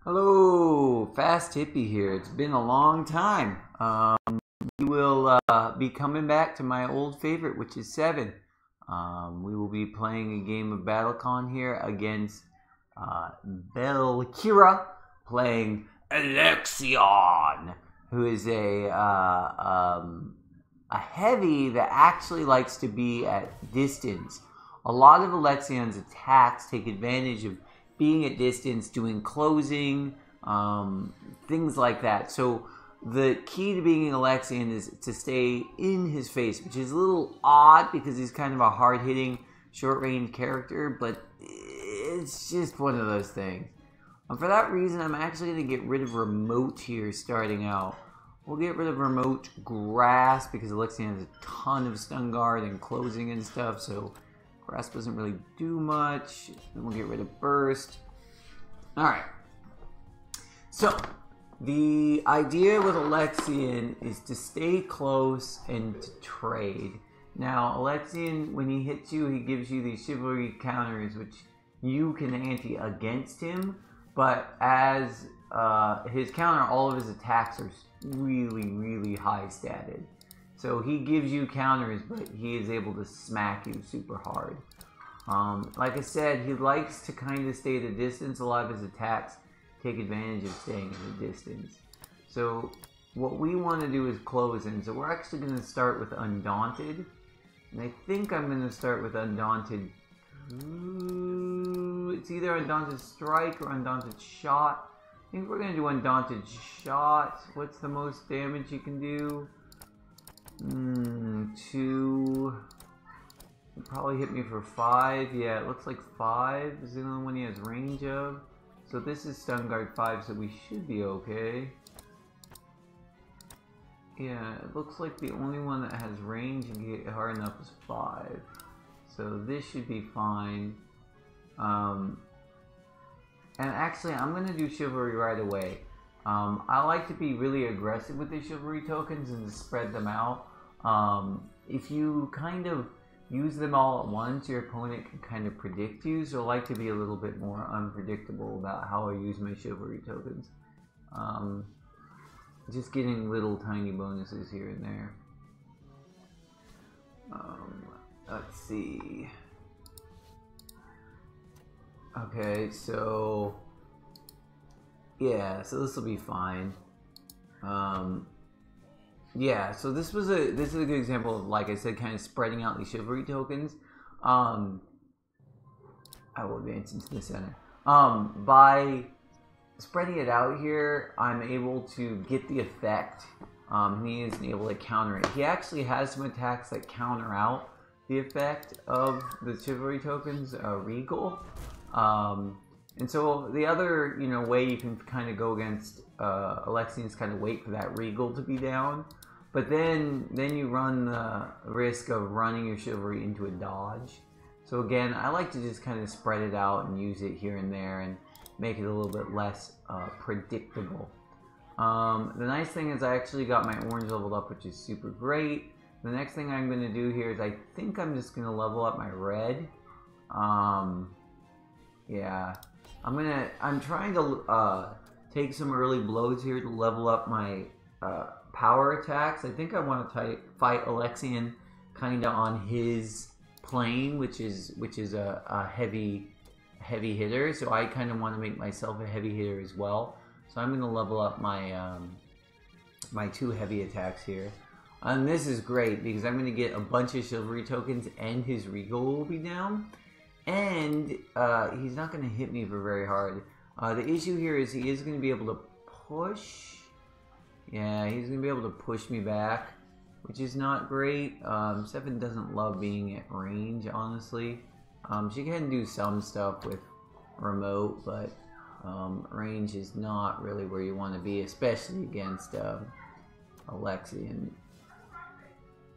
Hello, Fast Hippie here. It's been a long time. We will be coming back to my old favorite, which is 7. We will be playing a game of BattleCon here against Belkira, playing Alexian, who is a heavy that actually likes to be at distance. A lot of Alexian's attacks take advantage of being at distance, doing closing, things like that. So the key to being an Alexian is to stay in his face, which is a little odd because he's kind of a hard-hitting, short-range character, but it's just one of those things. For that reason, I'm actually going to get rid of remote here starting out. We'll get rid of remote grasp because Alexian has a ton of stun guard and closing and stuff, so grasp doesn't really do much. Then we'll get rid of burst. Alright. So, the idea with Alexian is to stay close and to trade. Now, Alexian, when he hits you, he gives you these chivalry counters, which you can anti against him. But as his counter, all of his attacks are really, really high statted. So he gives you counters, but he is able to smack you super hard. Like I said, he likes to kind of stay at a distance. A lot of his attacks take advantage of staying at a distance. So what we want to do is close in. So we're actually going to start with Undaunted. And I think I'm going to start with Undaunted. It's either Undaunted Strike or Undaunted Shot. I think we're going to do Undaunted Shot. What's the most damage you can do? 2. He'll probably hit me for 5. Yeah, it looks like 5 is the only one he has range of. So this is stun guard 5, so we should be okay. Yeah, it looks like the only one that has range and can get hard enough is 5. So this should be fine. And actually, I'm going to do Chivalry right away. I like to be really aggressive with the Chivalry tokens and to spread them out. If you kind of use them all at once, your opponent can kind of predict you, so I like to be a little bit more unpredictable about how I use my Chivalry tokens. Just getting little tiny bonuses here and there. Let's see. Okay, so yeah, so this will be fine. Yeah, so this is a good example of, like I said, kind of spreading out these Chivalry tokens. I will advance into the center. By spreading it out here, I'm able to get the effect. He isn't able to counter it. He actually has some attacks that counter out the effect of the Chivalry tokens, Regal. And so the other, way you can kind of go against Alexian is kind of wait for that Regal to be down. But then you run the risk of running your Chivalry into a dodge. So again, I like to just kind of spread it out and use it here and there and make it a little bit less predictable. The nice thing is I actually got my orange leveled up, which is super great. The next thing I'm going to do here is I think I'm just going to level up my red. Yeah, I'm trying to take some early blows here to level up my power attacks. I think I want to fight Alexian kind of on his plane, which is a heavy hitter. So I kind of want to make myself a heavy hitter as well. So I'm going to level up my my 2 heavy attacks here. And this is great because I'm going to get a bunch of Chivalry tokens and his Regal will be down. And he's not going to hit me for very hard. The issue here is he is going to be able to push. Yeah, he's going to be able to push me back, which is not great. 7 doesn't love being at range, honestly. She can do some stuff with remote, but range is not really where you want to be, especially against Alexian.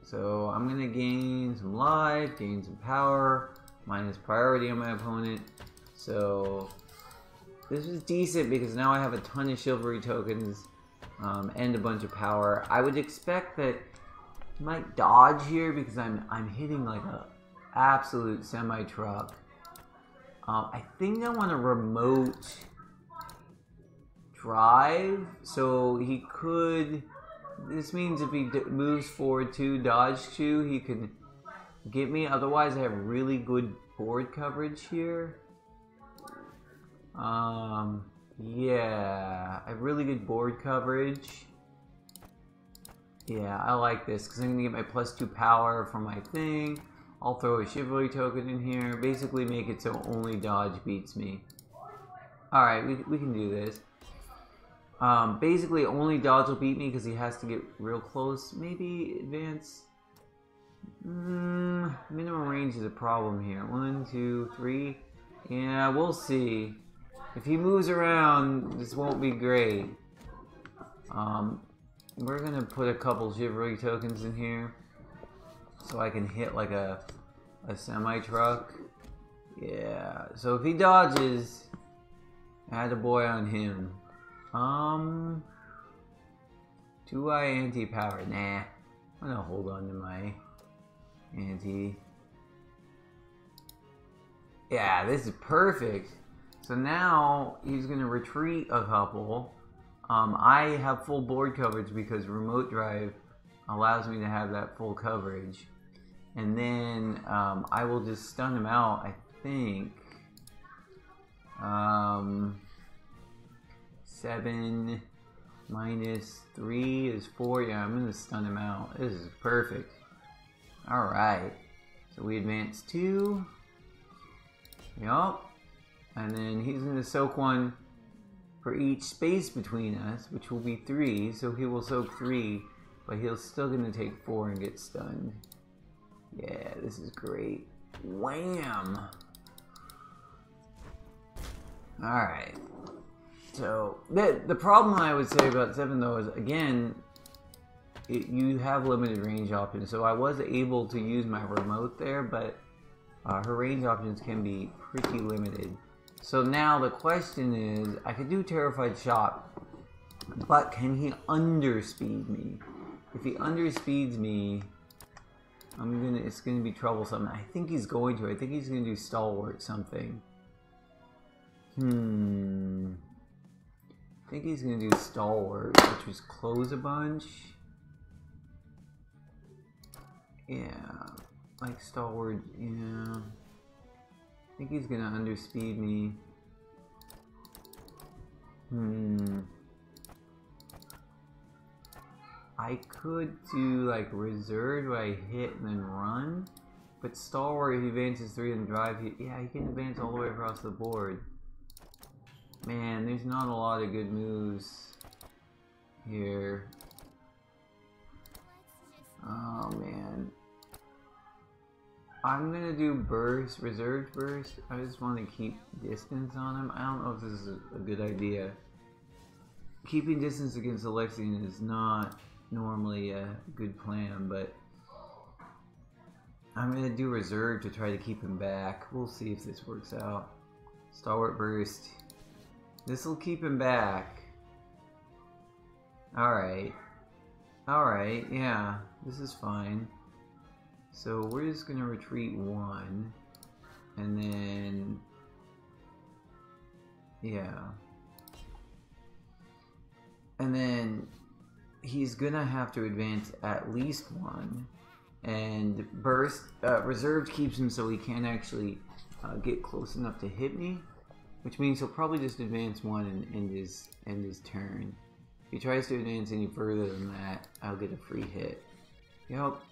So I'm going to gain some life, gain some power, minus priority on my opponent. So this was decent because now I have a ton of Chivalry tokens and a bunch of power. I would expect that he might dodge here because I'm hitting like a absolute semi-truck. I think I want to remote drive, so he could. This means if he moves forward 2, dodge 2, he could get me. Otherwise, I have really good board coverage here. Yeah, I have really good board coverage. Yeah, I like this because I'm gonna get my +2 power from my thing. I'll throw a chivalry token in here. Basically, make it so only dodge beats me. All right, we can do this. Basically, only dodge will beat me because he has to get real close. Maybe advance. Minimum range is a problem here. 1, 2, 3. Yeah, we'll see. If he moves around, this won't be great. We're gonna put a couple chivalry tokens in here so I can hit like a semi-truck. Yeah, so if he dodges, attaboy on him. 2i anti-power. Nah, I'm gonna hold on to my anti. Yeah, this is perfect. So now he's gonna retreat a couple. I have full board coverage because remote drive allows me to have that full coverage. And then I will just stun him out, I think. 7 minus 3 is 4. Yeah, I'm gonna stun him out. This is perfect. Alright. So we advance 2. Yup. And then he's gonna soak 1 for each space between us, which will be 3. So he will soak 3, but he'll still gonna take 4 and get stunned. Yeah, this is great. Wham! Alright. So, the problem I would say about 7 though is, again, you have limited range options. So I was able to use my remote there, but her range options can be pretty limited. So now the question is, I could do Terrified Shock, but can he underspeed me? If he underspeeds me, it's gonna be troublesome. I think he's going to. I think he's gonna do Stalwart something. I think he's gonna do Stalwart, which was close a bunch. Yeah, like Stalwart, yeah. I think he's gonna underspeed me. I could do like Reserved where I hit and then run, but Stalwart, if he advances 3 and drive, yeah, he can advance all the way across the board. Man, there's not a lot of good moves here. Oh man. I'm gonna do burst, reserved burst. I just want to keep distance on him. I don't know if this is a good idea. Keeping distance against Alexian is not normally a good plan, but I'm gonna do reserve to try to keep him back. We'll see if this works out. Stalwart burst. This will keep him back. Alright. Alright, yeah. This is fine. So we're just gonna retreat 1. And then... yeah. And then he's gonna have to advance at least 1. And burst, reserved keeps him so he can't actually get close enough to hit me. Which means he'll probably just advance 1 and end his turn. If he tries to advance any further than that, I'll get a free hit. Yup.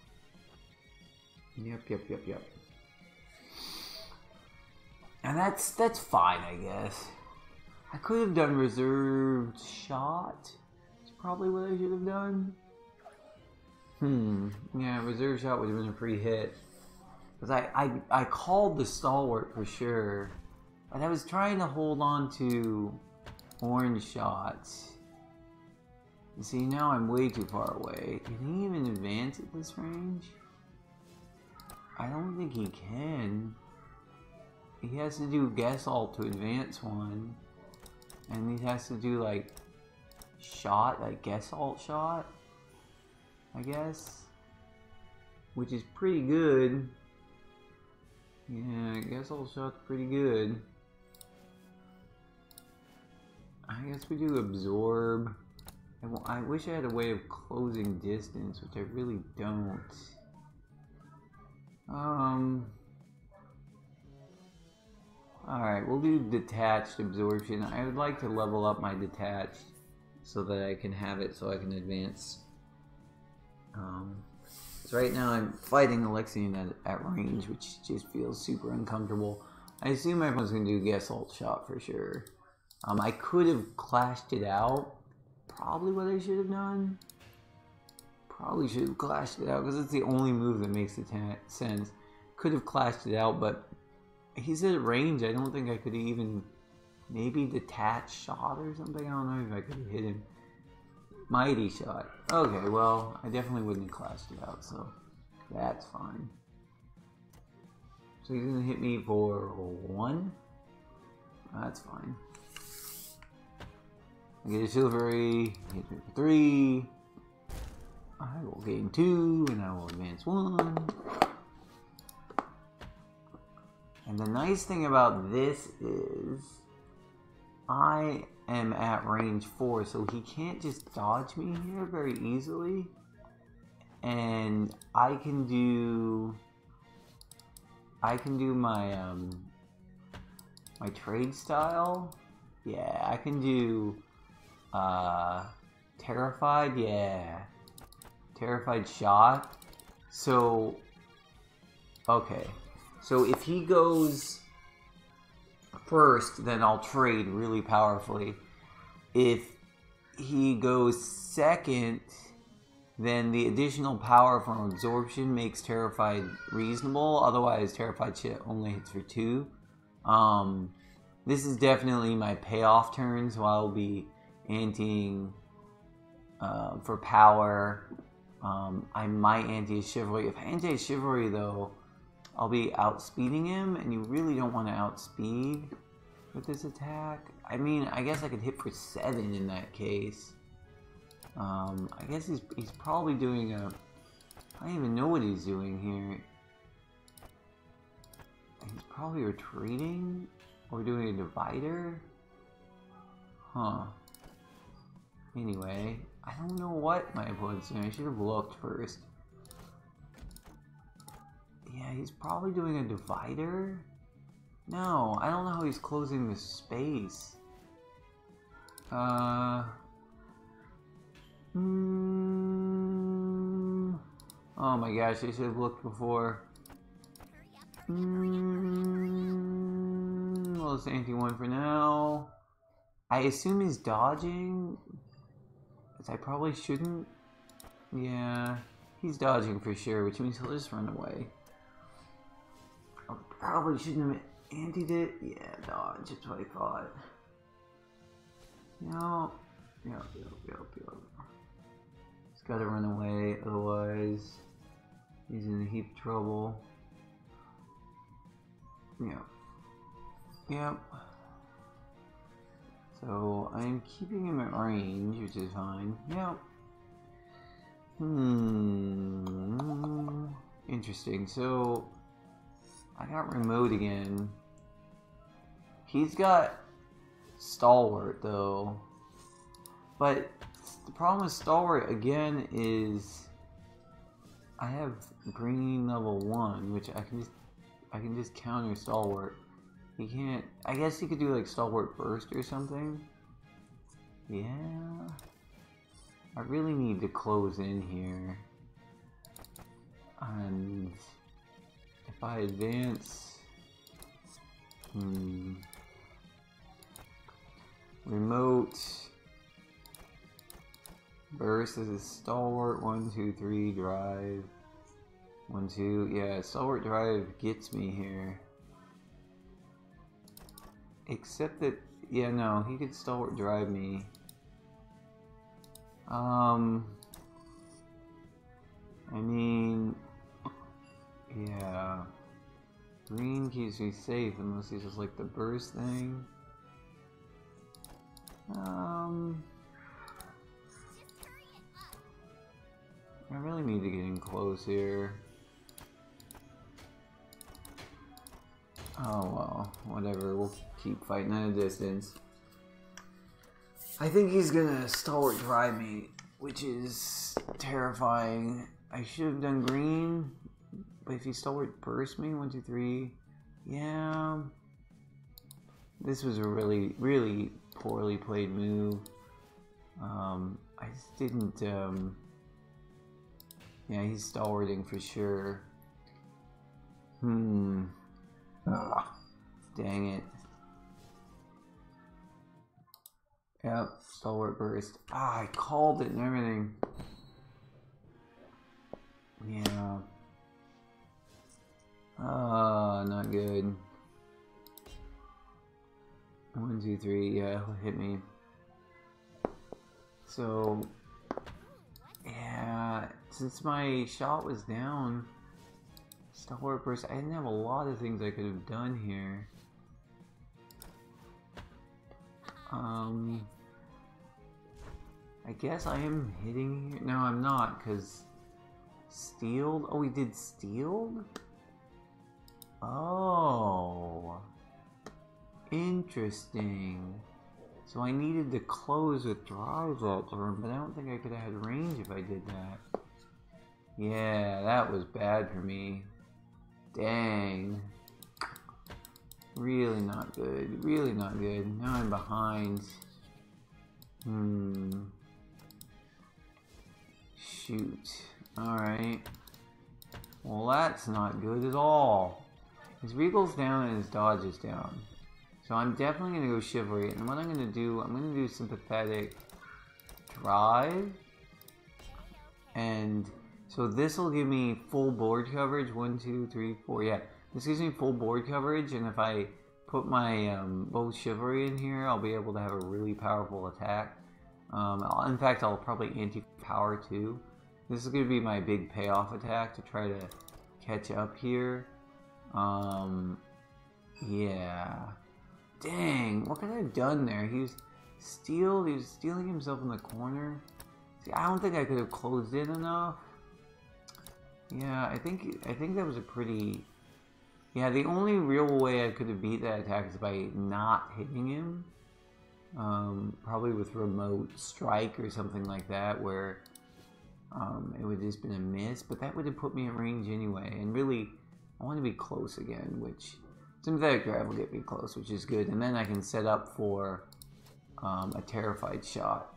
Yep. And that's fine, I guess. I could have done reserved shot. It's probably what I should have done. Yeah, reserved shot would have been a free hit. Because I called the Stalwart for sure. But I was trying to hold on to orange shots. You see, now I'm way too far away. Can he even advance at this range? I don't think he can. He has to do guess alt to advance 1. And he has to do like shot, like guess alt shot, I guess. Which is pretty good. Yeah, guess alt shot's pretty good. I I guess we do absorb. I wish I had a way of closing distance, which I really don't. Alright, we'll do detached absorption. I would like to level up my detached so that I can have it so I can advance. So right now I'm fighting Alexian at range, which just feels super uncomfortable. I assume everyone's going to do assault shot for sure. I could have clashed it out. Probably what I should have done. Probably should have clashed it out because it's the only move that makes sense. Could have clashed it out, but he's at range. I don't think I could even maybe detach shot or something. I don't know if I could have hit him. Mighty shot. Okay, well, I definitely wouldn't have clashed it out, so that's fine. So he's gonna hit me for 1. That's fine. I get a silvery, hit me for 3. I will gain 2, and I will advance 1. And the nice thing about this is I am at range 4, so he can't just dodge me here very easily. And I can do my my trade style. Yeah, I can do terrified, yeah. Terrified shot. So okay. So if he goes first, then I'll trade really powerfully. If he goes second, then the additional power from absorption makes Terrified reasonable. Otherwise, Terrified shit only hits for 2. This is definitely my payoff turn, so I'll be anteing for power. I might ante his chivalry. If I ante his chivalry, though, I'll be outspeeding him, and you really don't want to outspeed with this attack. I mean, I guess I could hit for 7 in that case. I guess he's probably doing a... I don't even know what he's doing here. He's probably retreating? Or doing a divider? Huh. Anyway, I don't know what my opponent's doing. I should have looked first. Yeah, he's probably doing a divider? No, I don't know how he's closing the space. Oh my gosh, I should have looked before. Well, it's anti-1 for now. I assume he's dodging, which I probably shouldn't. Yeah, he's dodging for sure, which means he'll just run away. I probably shouldn't have antied it. Yeah, dodge, that's what I thought. Yep. He's gotta run away, otherwise he's in a heap of trouble. Yep. So I'm keeping him at range, which is fine. Yep. Interesting. So I got remote again. He's got stalwart though. But the problem with stalwart again is I have green level 1, which I can just counter stalwart. He can't. I guess he could do like stalwart burst or something. Yeah. I really need to close in here. And if I advance, remote burst is a stalwart 1, 2, 3 drive. 1, 2. Yeah, stalwart drive gets me here. Except that, yeah, no, he could stalwart drive me. I mean, yeah, green keeps me safe unless he's just like the burst thing. I really need to get in close here. Oh well, whatever, we'll keep fighting at a distance. I think he's gonna stalwart drive me, which is terrifying. I should have done green, but if he stalwart burst me, 1, 2, 3, yeah. This was a really, really poorly played move. I just didn't, yeah, he's stalwarting for sure. Ugh. Dang it. Yep, stalwart burst. Ah, I called it and everything. Yeah. Not good. 1, 2, 3, yeah, he'll hit me. So, yeah, since my shot was down, stalwart burst, I didn't have a lot of things I could have done here. I guess I am hitting here. No, I'm not, because stealed? Oh, we did stealed? Oh. Interesting. So I needed to close with drive that turn, but I don't think I could have had range if I did that. Yeah, that was bad for me. Dang. Really not good. Really not good. Now I'm behind. Shoot. Alright. Well, that's not good at all. His Regal's down and his Dodge is down. So I'm definitely going to go Chivalry. And what I'm going to do, I'm going to do Sympathetic Drive. And so this will give me full board coverage. 1, 2, 3, 4. Yeah. This gives me full board coverage. And if I put my both Chivalry in here, I'll be able to have a really powerful attack. In fact, I'll probably anti-power too. This is going to be my big payoff attack to try to catch up here. Yeah. Dang, what could I have done there? He was stealing himself in the corner. See, I don't think I could have closed in enough. Yeah, I think that was a pretty... Yeah, the only real way I could have beat that attack is by not hitting him. Probably with remote strike or something like that, where it would have just been a miss, but that would have put me in range anyway. And really, I want to be close again, which Sympathetic Drive will get me close, which is good. And then I can set up for a Terrified Shot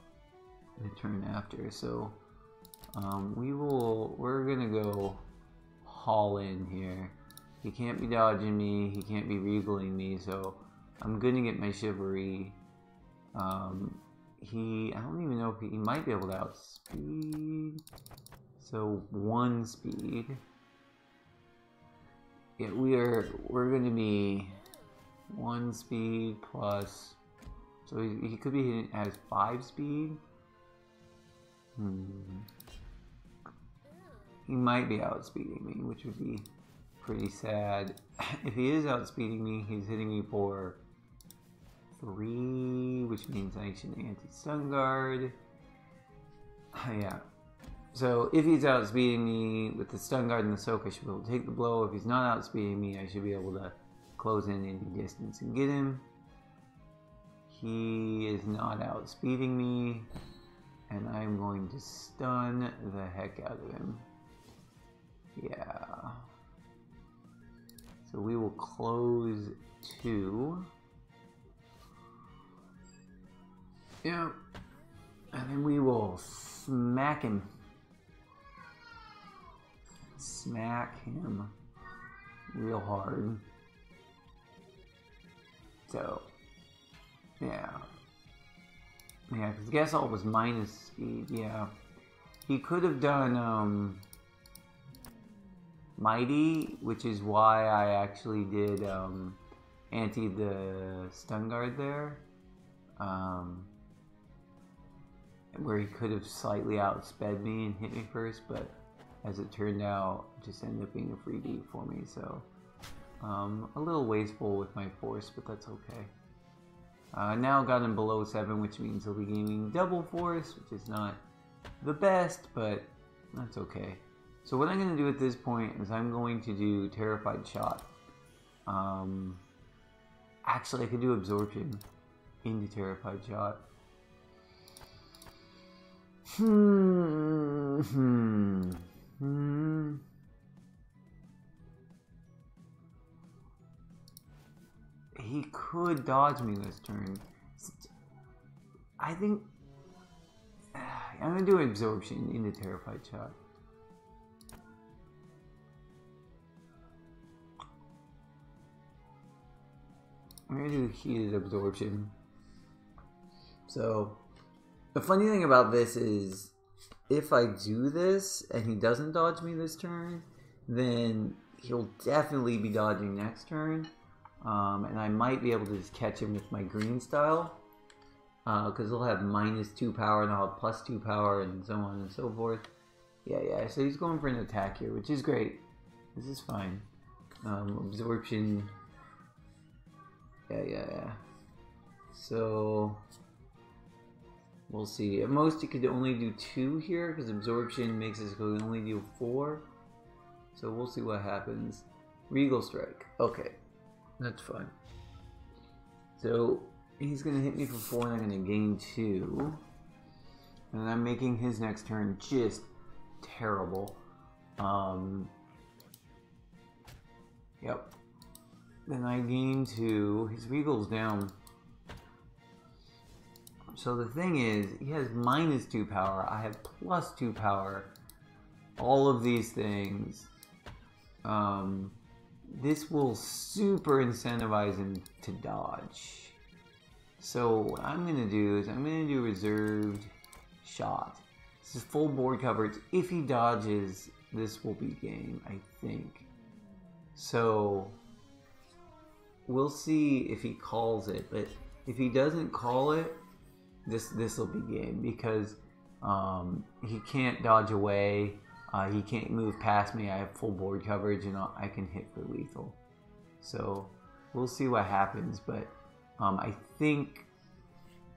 in the turn after. So we're gonna go haul in here. He can't be dodging me, he can't be regaling me, so I'm gonna get my Chivalry. I don't even know if he might be able to outspeed. So 1 speed. Yeah, we're gonna be 1 speed plus. So he could be hitting as 5 speed. He might be outspeeding me, which would be pretty sad. If he is outspeeding me, he's hitting me for 3, which means I should anti-stun guard. Yeah. So if he's outspeeding me with the stun guard and the soak, I should be able to take the blow. If he's not outspeeding me, I should be able to close in any distance and get him. He is not outspeeding me, and I'm going to stun the heck out of him. Yeah. So we will close 2. Yeah. And then we will smack him. Smack him real hard. So, yeah. Yeah, because Gasol was minus speed, yeah. He could have done Mighty, which is why I actually did anti the stun guard there. Where he could have slightly outsped me and hit me first, but as it turned out, it just ended up being a free D for me, so a little wasteful with my force, but that's okay. Now got him below 7, which means he'll be gaining double force, which is not the best, but that's okay. So what I'm going to do at this point is I'm going to do Terrified Shot. Actually, I could do Absorption into Terrified Shot. He could dodge me this turn. I think I'm gonna do absorption into terrified shot. I'm gonna do heated absorption. So the funny thing about this is if I do this and he doesn't dodge me this turn, then he'll definitely be dodging next turn. And I might be able to just catch him with my green style. Because he'll have -2 power and I'll have +2 power and so on and so forth. Yeah, so he's going for an attack here, which is great. This is fine. Absorption. Yeah. So we'll see. At most, he could only do 2 here because absorption makes us go only do 4. So we'll see what happens. Regal Strike. Okay, that's fine. So he's gonna hit me for 4, and I'm gonna gain 2, and I'm making his next turn just terrible. Yep. Then I gain 2. His Regal's down. So the thing is, he has -2 power. I have +2 power. All of these things. This will super incentivize him to dodge. So what I'm going to do is I'm going to do reserved shot. This is full board coverage. If he dodges, this will be game, I think. So we'll see if he calls it. But if he doesn't call it, this will be game because he can't dodge away. He can't move past me. I have full board coverage and I can hit for lethal. So we'll see what happens. But I think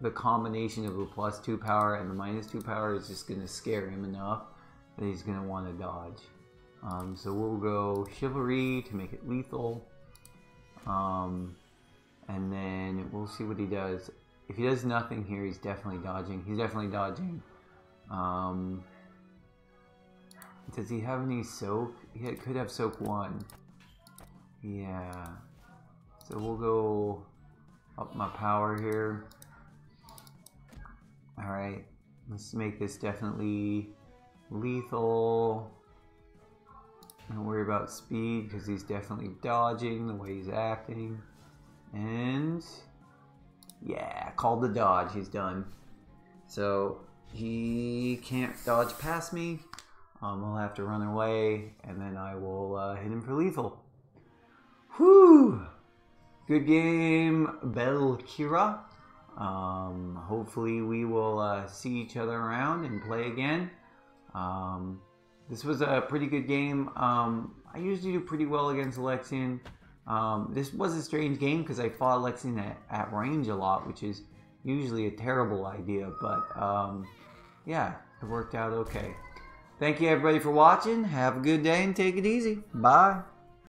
the combination of the +2 power and the -2 power is just going to scare him enough that he's going to want to dodge. So we'll go Chivalry to make it lethal. And then we'll see what he does. If he does nothing here, he's definitely dodging. He's definitely dodging. Does he have any soak? He could have soak 1. Yeah. So we'll go up my power here. Alright. Let's make this definitely lethal. Don't worry about speed because he's definitely dodging the way he's acting. And yeah, called the dodge. He's done. So he can't dodge past me. I'll have to run away, and then I will hit him for lethal. Whew! Good game, BattleCon. Hopefully we will see each other around and play again. This was a pretty good game. I usually do pretty well against Alexian. This was a strange game because I fought Alexian at range a lot, which is usually a terrible idea, but yeah, it worked out okay. Thank you everybody for watching. Have a good day and take it easy. Bye.